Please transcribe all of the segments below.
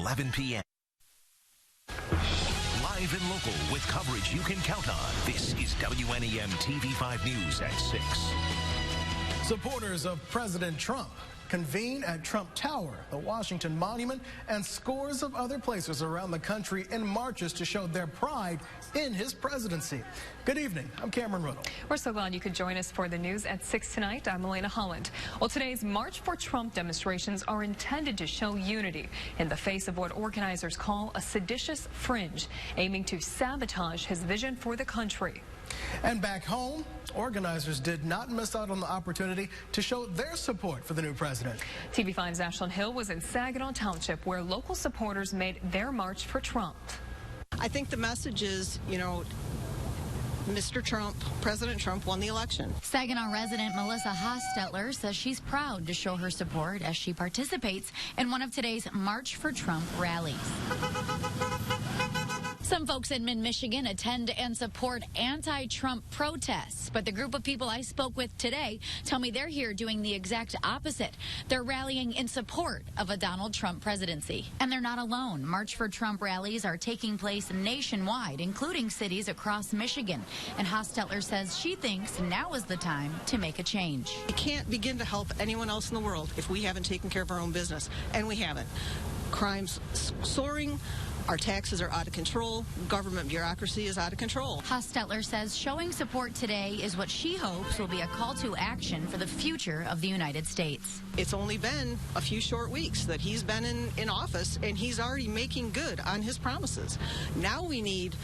11 p.m. Live and local with coverage you can count on. This is WNEM TV5 News at 6. Supporters of President Trump convene at Trump Tower, the Washington Monument, and scores of other places around the country in marches to show their pride in his presidency. Good evening. I'm Cameron Riddle. We're so glad you could join us for the news at 6 tonight. I'm Elena Holland. Well, today's March for Trump demonstrations are intended to show unity in the face of what organizers call a seditious fringe, aiming to sabotage his vision for the country. And back home, organizers did not miss out on the opportunity to show their support for the new president. TV5's Ashlyn Hill was in Saginaw Township, where local supporters made their march for Trump. I think the message is, Mr. Trump, President Trump won the election. Saginaw resident Melissa Hostetler says she's proud to show her support as she participates in one of today's March for Trump rallies. Some folks in mid-Michigan attend and support anti-Trump protests, but the group of people I spoke with today tell me they're here doing the exact opposite. They're rallying in support of a Donald Trump presidency. And they're not alone. March for Trump rallies are taking place nationwide, including cities across Michigan. And Hostetler says she thinks now is the time to make a change. We can't begin to help anyone else in the world if we haven't taken care of our own business, and we haven't. Crime's soaring. Our taxes are out of control. Government bureaucracy is out of control. Hostetler says showing support today is what she hopes will be a call to action for the future of the United States. It's only been a few short weeks that he's been in office, and he's already making good on his promises. Now we need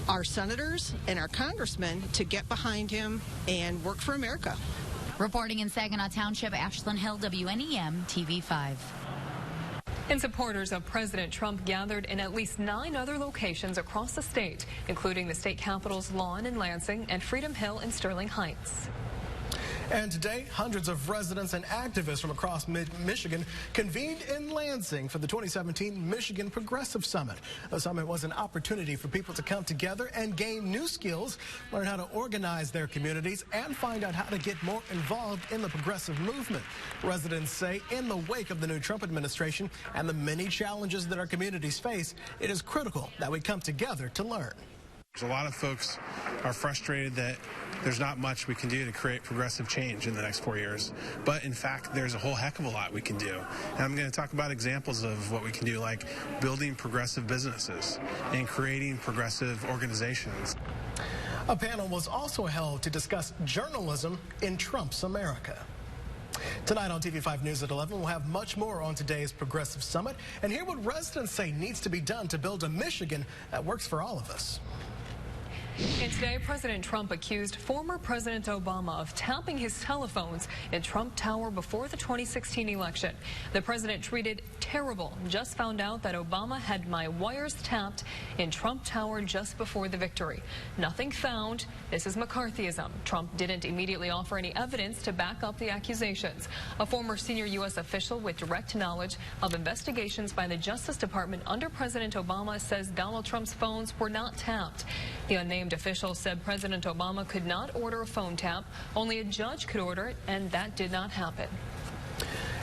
our senators and our congressmen to get behind him and work for America. Reporting in Saginaw Township, Ashlyn Hill, WNEM TV5. And supporters of President Trump gathered in at least 9 other locations across the state, including the state capitol's lawn in Lansing and Freedom Hill in Sterling Heights. And today, hundreds of residents and activists from across Michigan convened in Lansing for the 2017 Michigan Progressive Summit. The summit was an opportunity for people to come together and gain new skills, learn how to organize their communities, and find out how to get more involved in the progressive movement. Residents say in the wake of the new Trump administration and the many challenges that our communities face, it is critical that we come together to learn. A lot of folks are frustrated that there's not much we can do to create progressive change in the next 4 years. But in fact, there's a whole heck of a lot we can do. And I'm going to talk about examples of what we can do, like building progressive businesses and creating progressive organizations. A panel was also held to discuss journalism in Trump's America. Tonight on TV5 News at 11, we'll have much more on today's Progressive Summit and hear what residents say needs to be done to build a Michigan that works for all of us. And today, President Trump accused former President Obama of tapping his telephones in Trump Tower before the 2016 election. The president tweeted, "Terrible. Just found out that Obama had my wires tapped in Trump Tower just before the victory. Nothing found. This is McCarthyism." Trump didn't immediately offer any evidence to back up the accusations. A former senior U.S. official with direct knowledge of investigations by the Justice Department under President Obama says Donald Trump's phones were not tapped. The unnamed official said President Obama could not order a phone tap. Only a judge could order it, and that did not happen.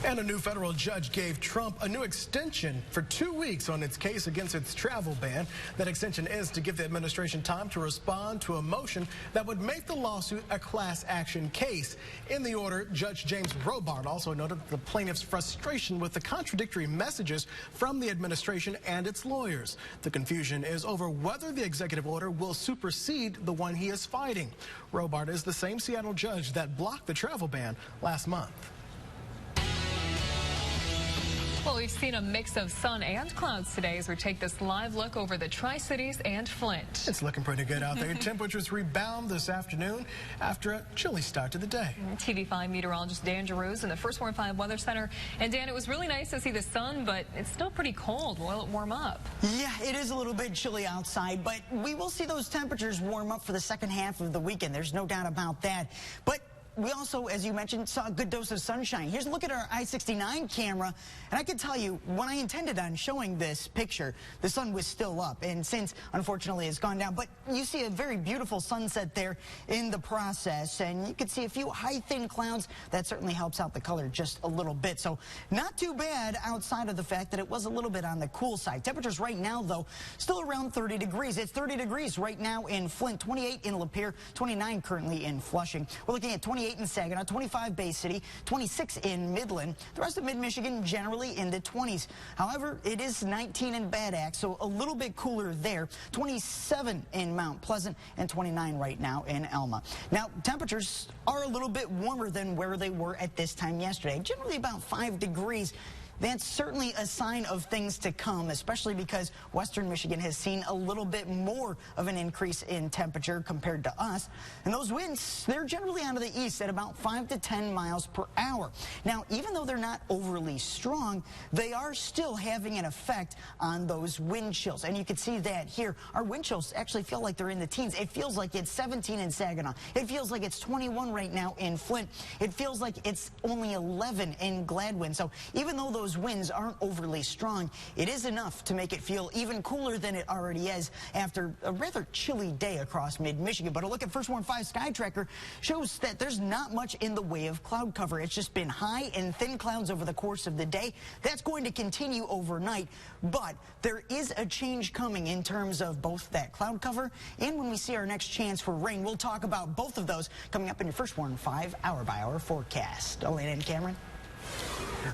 And a new federal judge gave Trump a new extension for 2 weeks on its case against its travel ban. That extension is to give the administration time to respond to a motion that would make the lawsuit a class action case. In the order, Judge James Robart also noted the plaintiff's frustration with the contradictory messages from the administration and its lawyers. The confusion is over whether the executive order will supersede the one he is fighting. Robart is the same Seattle judge that blocked the travel ban last month. Well, we've seen a mix of sun and clouds today as we take this live look over the Tri-Cities and Flint. It's looking pretty good out there. Temperatures rebound this afternoon after a chilly start to the day. TV5 meteorologist Dan Giroux in the First Warn 5 Weather Center. And Dan, it was really nice to see the sun, but it's still pretty cold. Will it warm up? Yeah, it is a little bit chilly outside, but we will see those temperatures warm up for the second half of the weekend. There's no doubt about that. But we also, as you mentioned, saw a good dose of sunshine. Here's a look at our I-69 camera, and I can tell you, when I intended on showing this picture, the sun was still up, and since, unfortunately, it's gone down. But you see a very beautiful sunset there in the process, and you can see a few high, thin clouds. That certainly helps out the color just a little bit. So not too bad outside of the fact that it was a little bit on the cool side. Temperatures right now, though, still around 30 degrees. It's 30 degrees right now in Flint, 28 in Lapeer, 29 currently in Flushing. We're looking at 28 in Saginaw, 25 Bay City, 26 in Midland. The rest of mid-Michigan generally in the 20s. However, it is 19 in Bad Axe, so a little bit cooler there. 27 in Mount Pleasant and 29 right now in Elma. Now, temperatures are a little bit warmer than where they were at this time yesterday, generally about 5 degrees. That's certainly a sign of things to come, especially because western Michigan has seen a little bit more of an increase in temperature compared to us. And those winds, they're generally out of the east at about 5 to 10 miles per hour. Now, even though they're not overly strong, they are still having an effect on those wind chills. And you can see that here. Our wind chills actually feel like they're in the teens. It feels like it's 17 in Saginaw. It feels like it's 21 right now in Flint. It feels like it's only 11 in Gladwin. So even though those winds aren't overly strong, it is enough to make it feel even cooler than it already is after a rather chilly day across mid-Michigan. But a look at First Warn 5 Sky Tracker shows that there's not much in the way of cloud cover. It's just been high and thin clouds over the course of the day. That's going to continue overnight, but there is a change coming in terms of both that cloud cover and when we see our next chance for rain. We'll talk about both of those coming up in your First Warn 5 hour-by-hour forecast. Elena and Cameron.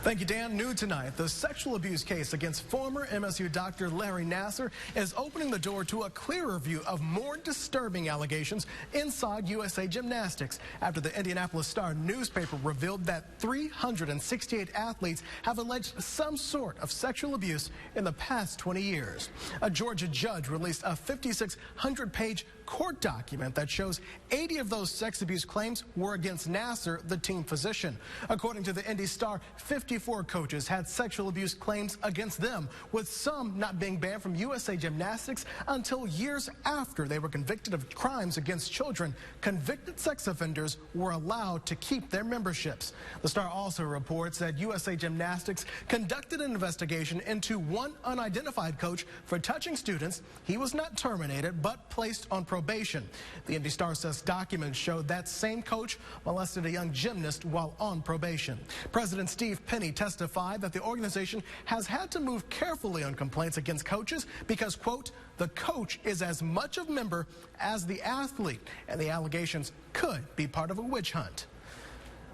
Thank you, Dan. New tonight, the sexual abuse case against former MSU doctor Larry Nassar is opening the door to a clearer view of more disturbing allegations inside USA Gymnastics after the Indianapolis Star newspaper revealed that 368 athletes have alleged some sort of sexual abuse in the past 20 years. A Georgia judge released a 5,600-page court document that shows 80 of those sex abuse claims were against Nassar, the team physician. According to the Indy Star, 54 coaches had sexual abuse claims against them, with some not being banned from USA Gymnastics until years after they were convicted of crimes against children. Convicted sex offenders were allowed to keep their memberships. The Star also reports that USA Gymnastics conducted an investigation into one unidentified coach for touching students. He was not terminated, but placed on probation. The Indy Star says documents showed that same coach molested a young gymnast while on probation. President Steve Penny testified that the organization has had to move carefully on complaints against coaches because, quote, the coach is as much a member as the athlete, and the allegations could be part of a witch hunt.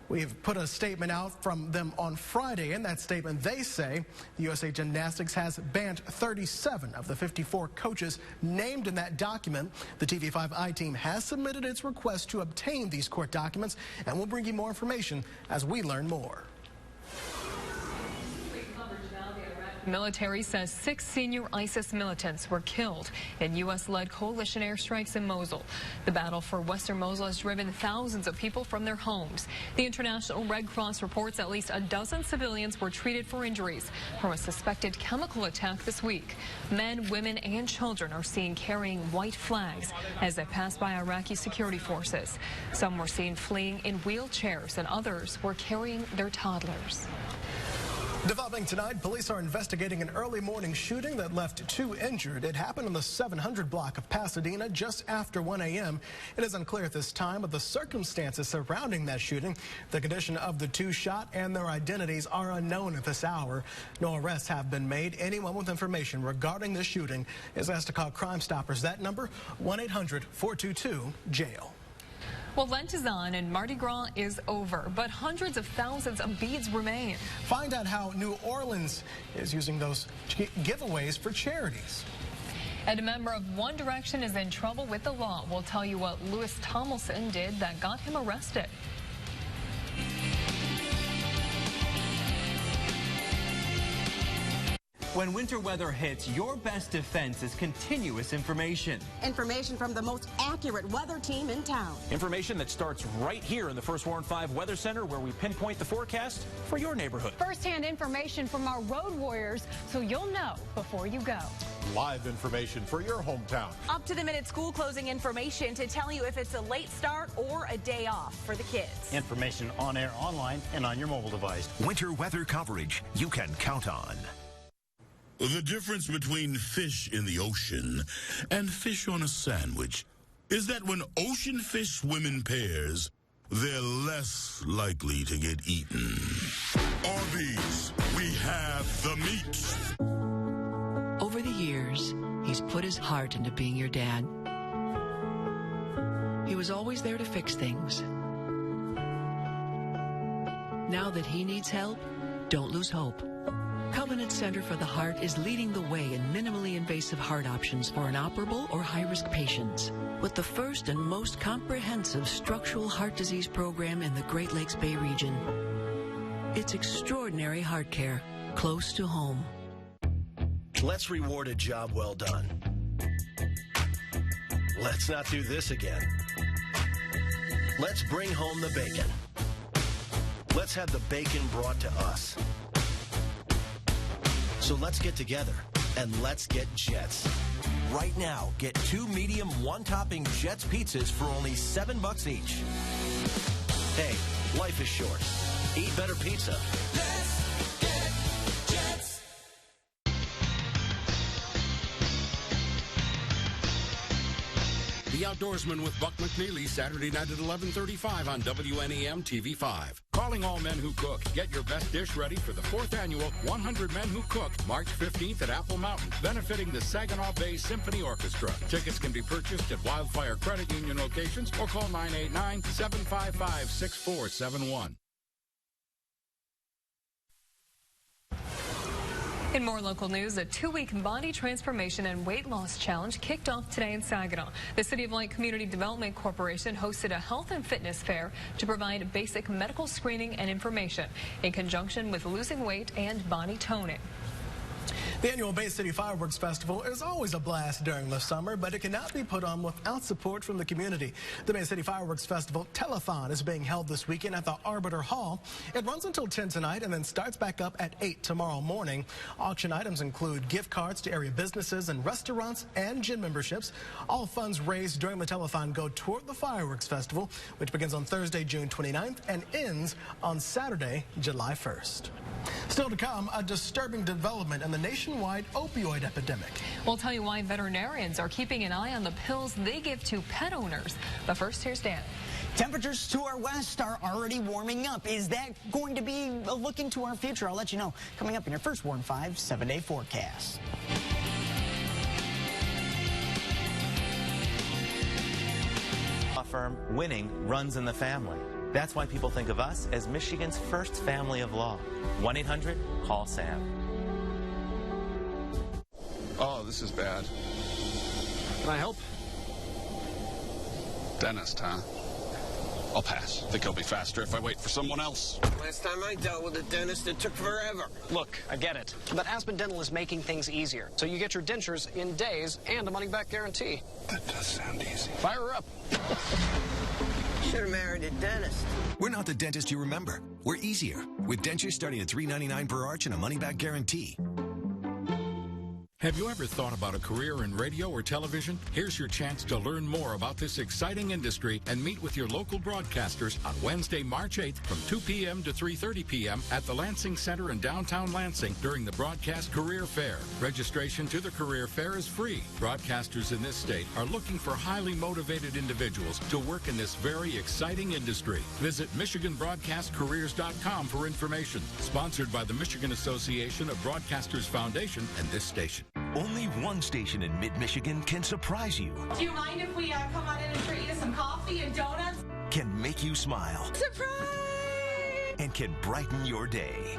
We've put a statement out from them on Friday. In that statement, they say the USA Gymnastics has banned 37 of the 54 coaches named in that document. The TV5 I-team has submitted its request to obtain these court documents, and we'll bring you more information as we learn more. Military says 6 senior ISIS militants were killed in U.S.-led coalition airstrikes in Mosul. The battle for western Mosul has driven thousands of people from their homes. The International Red Cross reports at least a dozen civilians were treated for injuries from a suspected chemical attack this week. Men, women, and children are seen carrying white flags as they pass by Iraqi security forces. Some were seen fleeing in wheelchairs, and others were carrying their toddlers. Developing tonight, police are investigating an early morning shooting that left 2 injured. It happened on the 700 block of Pasadena just after 1 a.m. It is unclear at this time of the circumstances surrounding that shooting. The condition of the 2 shot and their identities are unknown at this hour. No arrests have been made. Anyone with information regarding this shooting is asked to call Crime Stoppers. That number, 1-800-422-JAIL. Well, Lent is on and Mardi Gras is over, but hundreds of thousands of beads remain. Find out how New Orleans is using those giveaways for charities. And a member of One Direction is in trouble with the law. We'll tell you what Louis Tomlinson did that got him arrested. When winter weather hits, your best defense is continuous information. Information from the most accurate weather team in town. Information that starts right here in the First Warren 5 Weather Center, where we pinpoint the forecast for your neighborhood. First-hand information from our road warriors, so you'll know before you go. Live information for your hometown. Up-to-the-minute school closing information to tell you if it's a late start or a day off for the kids. Information on air, online, and on your mobile device. Winter weather coverage you can count on. The difference between fish in the ocean and fish on a sandwich is that when ocean fish swim in pairs, they're less likely to get eaten. Arby's, we have the meat. Over the years, he's put his heart into being your dad. He was always there to fix things. Now that he needs help, don't lose hope. Covenant Center for the Heart is leading the way in minimally invasive heart options for inoperable or high-risk patients. With the first and most comprehensive structural heart disease program in the Great Lakes Bay region. It's extraordinary heart care, close to home. Let's reward a job well done. Let's not do this again. Let's bring home the bacon. Let's have the bacon brought to us. So let's get together and let's get Jets. Right now, get 2 medium, 1-topping Jets pizzas for only $7 each. Hey, life is short. Eat better pizza. Let's get Jets. The Outdoorsman with Buck McNeely, Saturday night at 11:35 on WNEM TV5. Calling all men who cook. Get your best dish ready for the 4th annual 100 Men Who Cook, March 15th at Apple Mountain, benefiting the Saginaw Bay Symphony Orchestra. Tickets can be purchased at Wildfire Credit Union locations or call 989-755-6471. In more local news, a 2-week body transformation and weight loss challenge kicked off today in Saginaw. The City of Light Community Development Corporation hosted a health and fitness fair to provide basic medical screening and information in conjunction with losing weight and body toning. The annual Bay City Fireworks Festival is always a blast during the summer, but it cannot be put on without support from the community. The Bay City Fireworks Festival Telethon is being held this weekend at the Arbiter Hall. It runs until 10 tonight and then starts back up at 8 tomorrow morning. Auction items include gift cards to area businesses and restaurants and gym memberships. All funds raised during the telethon go toward the Fireworks Festival, which begins on Thursday, June 29th and ends on Saturday, July 1st. Still to come, a disturbing development in the nationwide opioid epidemic. We'll tell you why veterinarians are keeping an eye on the pills they give to pet owners. But first, here's Dan. Temperatures to our west are already warming up. Is that going to be a look into our future? I'll let you know coming up in your First Warren 5 7-day forecast. Law firm, winning runs in the family. That's why people think of us as Michigan's first family of law. 1-800-CALL-SAM. Oh, this is bad. Can I help? Dentist, huh? I'll pass. Think I'll be faster if I wait for someone else. Last time I dealt with a dentist, it took forever. Look, I get it. But Aspen Dental is making things easier. So you get your dentures in days and a money-back guarantee. That does sound easy. Fire her up. Should have married a dentist. We're not the dentist you remember. We're easier, with dentures starting at $3.99 per arch and a money-back guarantee. Have you ever thought about a career in radio or television? Here's your chance to learn more about this exciting industry and meet with your local broadcasters on Wednesday, March 8th from 2 p.m. to 3:30 p.m. at the Lansing Center in downtown Lansing during the Broadcast Career Fair. Registration to the Career Fair is free. Broadcasters in this state are looking for highly motivated individuals to work in this very exciting industry. Visit MichiganBroadcastCareers.com for information. Sponsored by the Michigan Association of Broadcasters Foundation and this station. Only one station in mid-Michigan can surprise you. Do you mind if we come on in and treat you some coffee and donuts? Can make you smile. Surprise! And can brighten your day.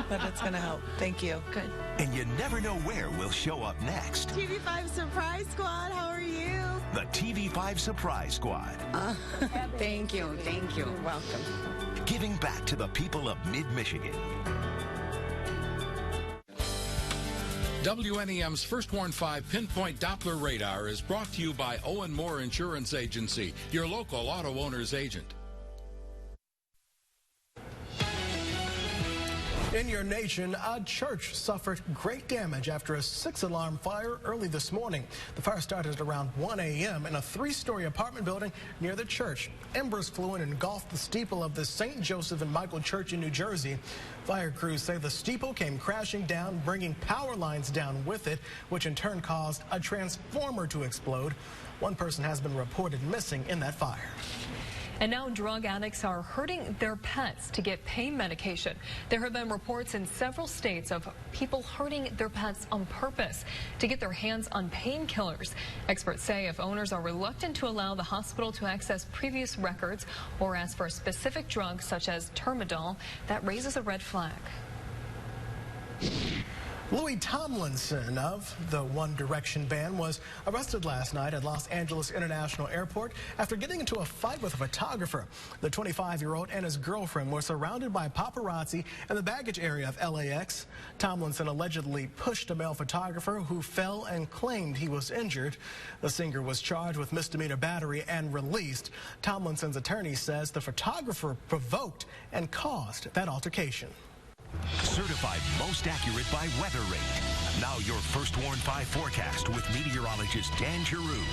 But it's going to help. Thank you. Good. And you never know where we'll show up next. TV5 Surprise Squad, how are you? The TV5 Surprise Squad. Thank you. Thank you. You're welcome. Giving back to the people of mid-Michigan. WNEM's First Warn 5 Pinpoint Doppler Radar is brought to you by Owen Moore Insurance Agency, your local auto owner's agent. In your nation, a church suffered great damage after a 6-alarm fire early this morning. The fire started around 1 a.m. in a 3-story apartment building near the church. Embers flew in and engulfed the steeple of the St. Joseph and Michael Church in New Jersey. Fire crews say the steeple came crashing down, bringing power lines down with it, which in turn caused a transformer to explode. One person has been reported missing in that fire. And now drug addicts are hurting their pets to get pain medication. There have been reports in several states of people hurting their pets on purpose to get their hands on painkillers. Experts say if owners are reluctant to allow the hospital to access previous records or ask for a specific drug such as Termadol, that raises a red flag. Louis Tomlinson of the One Direction band was arrested last night at Los Angeles International Airport after getting into a fight with a photographer. The 25-year-old and his girlfriend were surrounded by paparazzi in the baggage area of LAX. Tomlinson allegedly pushed a male photographer who fell and claimed he was injured. The singer was charged with misdemeanor battery and released. Tomlinson's attorney says the photographer provoked and caused that altercation. Certified most accurate by Weather Rate. Now your First Warn 5 forecast with meteorologist Dan Giroux.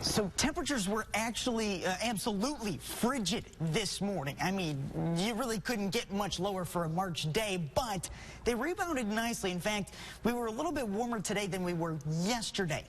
So temperatures were actually absolutely frigid this morning. I mean, you really couldn't get much lower for a March day, but they rebounded nicely. In fact, we were a little bit warmer today than we were yesterday.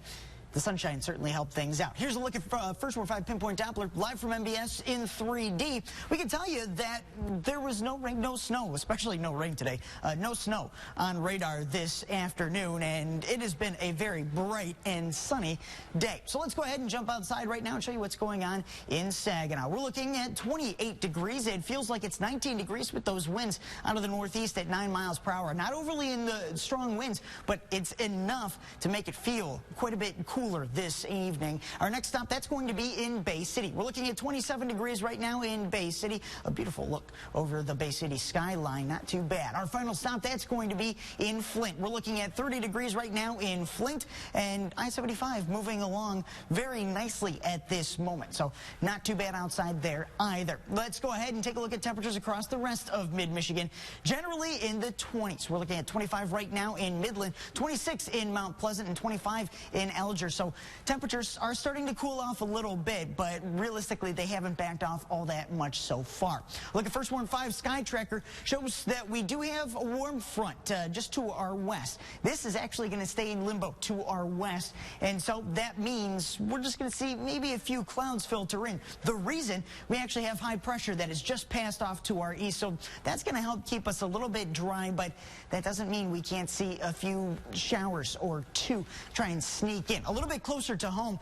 The sunshine certainly helped things out. Here's a look at First Warn 5 Pinpoint Doppler live from MBS in 3D. We can tell you that there was no rain, no snow, especially no rain today. No snow on radar this afternoon, and it has been a very bright and sunny day. So let's go ahead and jump outside right now and show you what's going on in Saginaw. We're looking at 28 degrees. It feels like it's 19 degrees with those winds out of the northeast at 9 miles per hour. Not overly in the strong winds, but it's enough to make it feel quite a bit cooler this evening. Our next stop, that's going to be in Bay City. We're looking at 27 degrees right now in Bay City. A beautiful look over the Bay City skyline. Not too bad. Our final stop, that's going to be in Flint. We're looking at 30 degrees right now in Flint, and I-75 moving along very nicely at this moment. So not too bad outside there either. Let's go ahead and take a look at temperatures across the rest of mid-Michigan. Generally in the 20s. We're looking at 25 right now in Midland, 26 in Mount Pleasant, and 25 in Alger. So temperatures are starting to cool off a little bit, but realistically they haven't backed off all that much so far. Look at First Warn 5 Sky Tracker shows that we do have a warm front just to our west. This is actually going to stay in limbo to our west, and so that means we're just going to see maybe a few clouds filter in. The reason, we actually have high pressure that has just passed off to our east, so that's going to help keep us a little bit dry, but that doesn't mean we can't see a few showers or two try and sneak in. A little bit closer to home,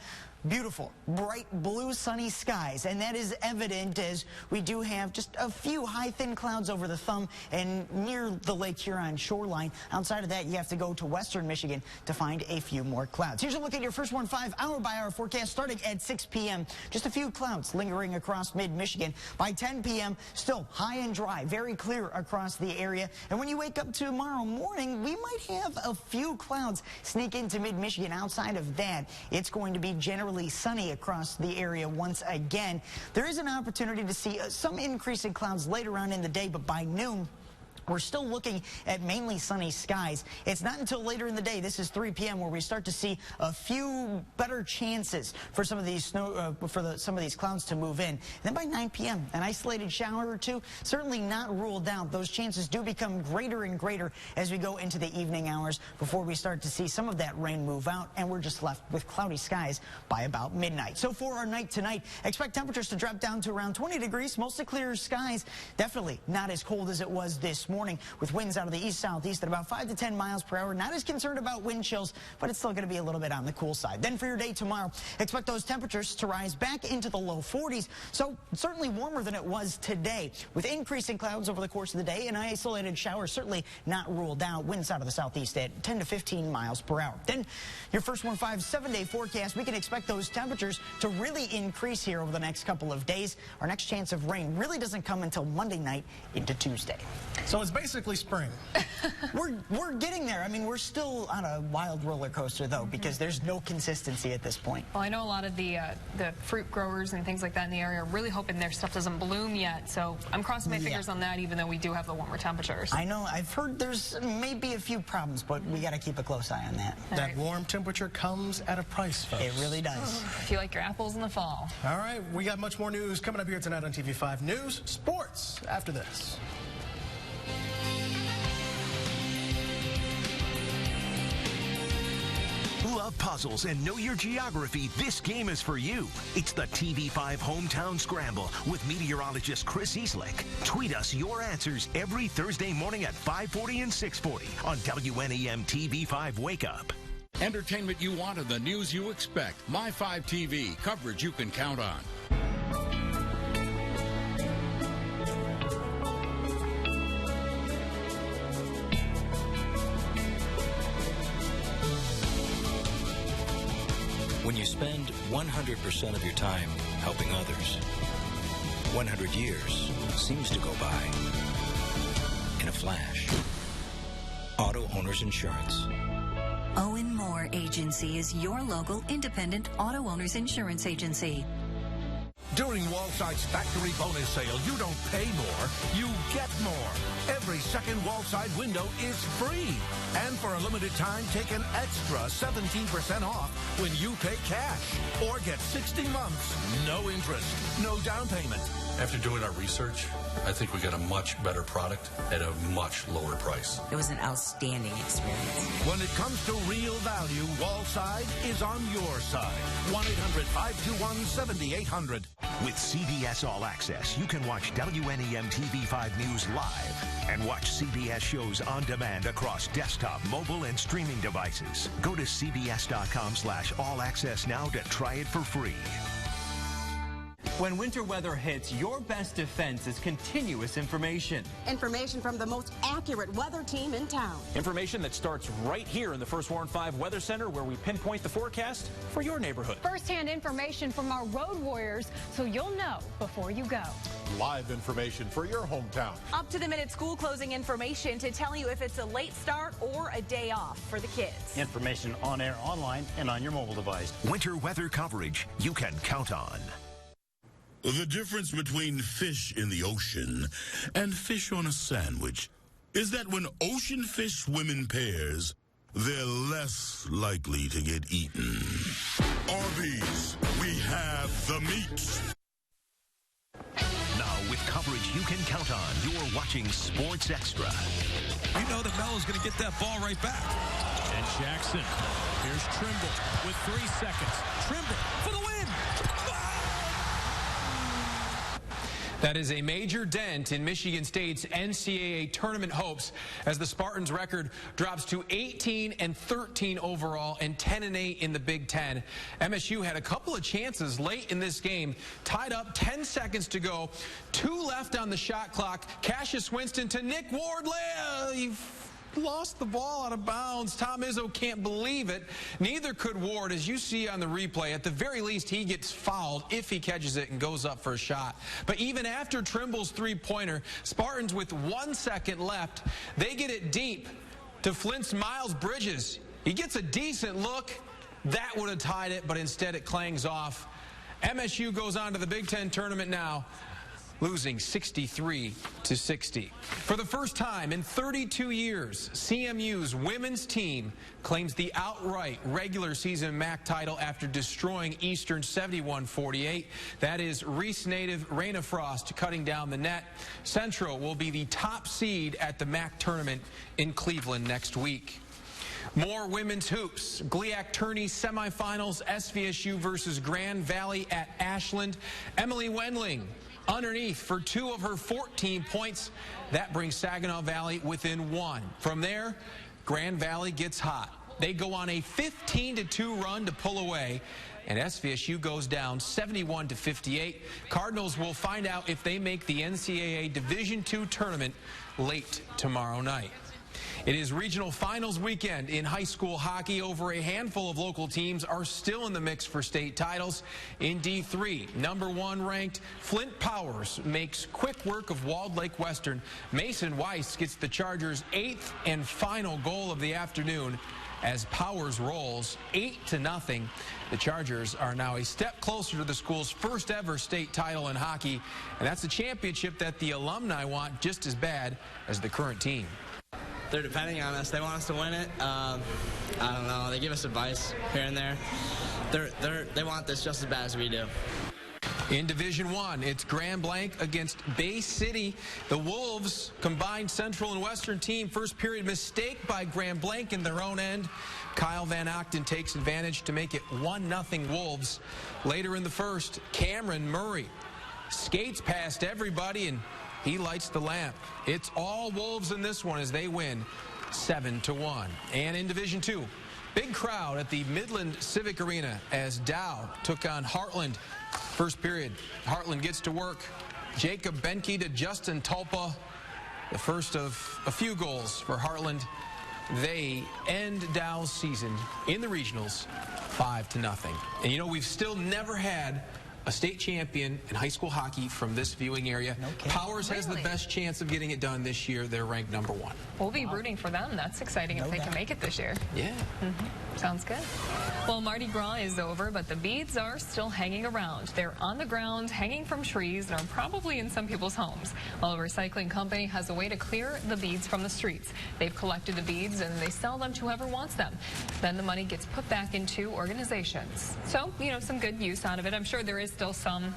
beautiful, bright blue sunny skies, and that is evident as we do have just a few high thin clouds over the thumb and near the Lake Huron shoreline. Outside of that, you have to go to western Michigan to find a few more clouds. Here's a look at your First Warn 5 hour-by-hour forecast starting at 6 p.m. Just a few clouds lingering across mid-Michigan. By 10 p.m., still high and dry, very clear across the area. And when you wake up tomorrow morning, we might have a few clouds sneak into mid-Michigan. Outside of that, it's going to be generally sunny across the area once again. There is an opportunity to see some increase in clouds later on in the day, but by noon, we're still looking at mainly sunny skies. It's not until later in the day, this is 3 p.m., where we start to see a few better chances for some of these some of these clouds to move in. And then by 9 p.m., an isolated shower or two, certainly not ruled out. Those chances do become greater and greater as we go into the evening hours before we start to see some of that rain move out, and we're just left with cloudy skies by about midnight. So for our night tonight, expect temperatures to drop down to around 20 degrees, mostly clear skies. Definitely not as cold as it was this morning, with winds out of the east-southeast at about 5 to 10 miles per hour. Not as concerned about wind chills, but it's still going to be a little bit on the cool side. Then for your day tomorrow, expect those temperatures to rise back into the low 40s, so certainly warmer than it was today, with increasing clouds over the course of the day and isolated showers certainly not ruled out. Winds out of the southeast at 10 to 15 miles per hour. Then your First Warn 5 7-day forecast, we can expect those temperatures to really increase here over the next couple of days. Our next chance of rain really doesn't come until Monday night into Tuesday. So it's it's basically spring. We're getting there. I mean, we're still on a wild roller coaster, though, because there's no consistency at this point. Well, I know a lot of the fruit growers and things like that in the area are really hoping their stuff doesn't bloom yet. So I'm crossing my fingers on that, even though we do have the warmer temperatures. I know. I've heard there's maybe a few problems, but we got to keep a close eye on that. That warm temperature comes at a price, folks. It really does. If you like your apples in the fall. All right, we got much more news coming up here tonight on TV5 News, sports after this. Love puzzles and know your geography? This game is for you. It's the TV5 Hometown Scramble with meteorologist Chris Easlick. Tweet us your answers every Thursday morning at 5:40 and 6:40 on WNEM TV5 Wake Up. Entertainment you want and the news you expect. My 5 TV, coverage you can count on. When you spend 100% of your time helping others, 100 years seems to go by in a flash. Auto Owners Insurance. Owen Moore Agency is your local independent auto owners insurance agency. During Wallside's factory bonus sale, you don't pay more, you get more. Every second Wallside window is free. And for a limited time, take an extra 17% off when you pay cash. Or get 60 months, no interest, no down payment. After doing our research, I think we got a much better product at a much lower price. It was an outstanding experience. When it comes to real value, Wallside is on your side. 1-800-521-7800. With CBS All Access, you can watch WNEM TV5 News live and watch CBS shows on demand across desktop, mobile, and streaming devices. Go to cbs.com/all access now to try it for free. When winter weather hits, your best defense is continuous information. Information from the most accurate weather team in town. Information that starts right here in the First Warren 5 Weather Center, where we pinpoint the forecast for your neighborhood. First-hand information from our road warriors, so you'll know before you go. Live information for your hometown. Up-to-the-minute school closing information to tell you if it's a late start or a day off for the kids. Information on air, online, and on your mobile device. Winter weather coverage you can count on. The difference between fish in the ocean and fish on a sandwich is that when ocean fish swim in pairs, they're less likely to get eaten. Arby's, we have the meat. Now, with coverage you can count on, you're watching Sports Extra. You know that Melo's going to get that ball right back. And Jackson, here's Trimble with 3 seconds. Trimble for the win! That is a major dent in Michigan State's NCAA tournament hopes as the Spartans' record drops to 18-13 overall and 10-8 in the Big Ten. MSU had a couple of chances late in this game, tied up 10 seconds to go, 2 left on the shot clock. Cassius Winston to Nick Ward. He lost the ball out of bounds. Tom Izzo can't believe it. Neither could Ward, as you see on the replay. At the very least, he gets fouled if he catches it and goes up for a shot. But even after Trimble's three-pointer, Spartans with 1 second left, they get it deep to Flint's Miles Bridges. He gets a decent look. That would have tied it, but instead it clangs off. MSU goes on to the Big Ten tournament now, losing 63-60. For the first time in 32 years, CMU's women's team claims the outright regular season MAC title after destroying Eastern 71-48. That is Reese native Raina Frost cutting down the net. Central will be the top seed at the MAC tournament in Cleveland next week. More women's hoops. GLIAC tourney semifinals, SVSU versus Grand Valley at Ashland. Emily Wendling underneath for 2 of her 14 points. That brings Saginaw Valley within 1. From there, Grand Valley gets hot. They go on a 15-2 run to pull away, and SVSU goes down 71-58. Cardinals will find out if they make the NCAA Division II tournament late tomorrow night. It is regional finals weekend in high school hockey. Over a handful of local teams are still in the mix for state titles. In D3, #1 ranked Flint Powers makes quick work of Walled Lake Western. Mason Weiss gets the Chargers' 8th and final goal of the afternoon as Powers rolls 8-0. The Chargers are now a step closer to the school's first ever state title in hockey, and that's a championship that the alumni want just as bad as the current team. They're depending on us. They want us to win it. I don't know. They give us advice here and there. They want this just as bad as we do. In Division 1, it's Grand Blanc against Bay City. The Wolves combined Central and Western team. First period mistake by Grand Blanc in their own end. Kyle Van Octen takes advantage to make it 1-0 Wolves. Later in the first, Cameron Murray skates past everybody and he lights the lamp. It's all Wolves in this one as they win 7-1. And in Division 2, big crowd at the Midland Civic Arena as Dow took on Heartland. First period, Heartland gets to work. Jacob Benke to Justin Tulpa. The first of a few goals for Heartland. They end Dow's season in the regionals 5-0. And you know, we've still never had a state champion in high school hockey from this viewing area. Powers has the best chance of getting it done this year. They're ranked #1. We'll be rooting for them. That's exciting if they can make it this year. Yeah. Sounds good. Well, Mardi Gras is over, but the beads are still hanging around. They're on the ground, hanging from trees, and are probably in some people's homes. Well, a recycling company has a way to clear the beads from the streets. They've collected the beads, and they sell them to whoever wants them. Then the money gets put back into organizations. So, you know, some good use out of it. I'm sure there is still some,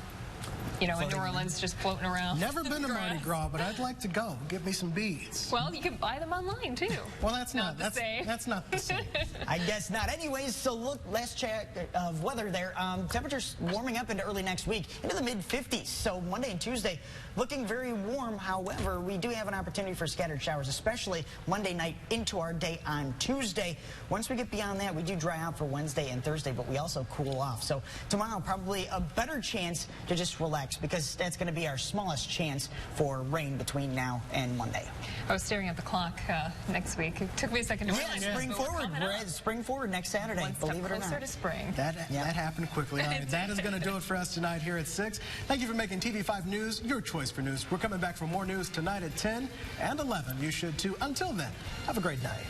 you know, in New Orleans just floating around. Never been to Mardi Gras, but I'd like to go. Give me some beads. Well, you can buy them online, too. Well, that's not the same. That's not the same. I guess not. Anyways, so look, last check of weather there. Temperatures warming up into early next week, into the mid-50s. So Monday and Tuesday looking very warm. However, we do have an opportunity for scattered showers, especially Monday night into our day on Tuesday. Once we get beyond that, we do dry out for Wednesday and Thursday, but we also cool off. So tomorrow, probably a better chance to just relax, because that's going to be our smallest chance for rain between now and Monday. I was staring at the clock next week. It took me a second to realize. Yeah, spring forward. We're at spring forward next Saturday. One step believe it or closer not. to spring. That happened quickly. All right, that is going to do it for us tonight here at 6. Thank you for making TV5 News your choice for news. We're coming back for more news tonight at 10 and 11. You should too. Until then, have a great night.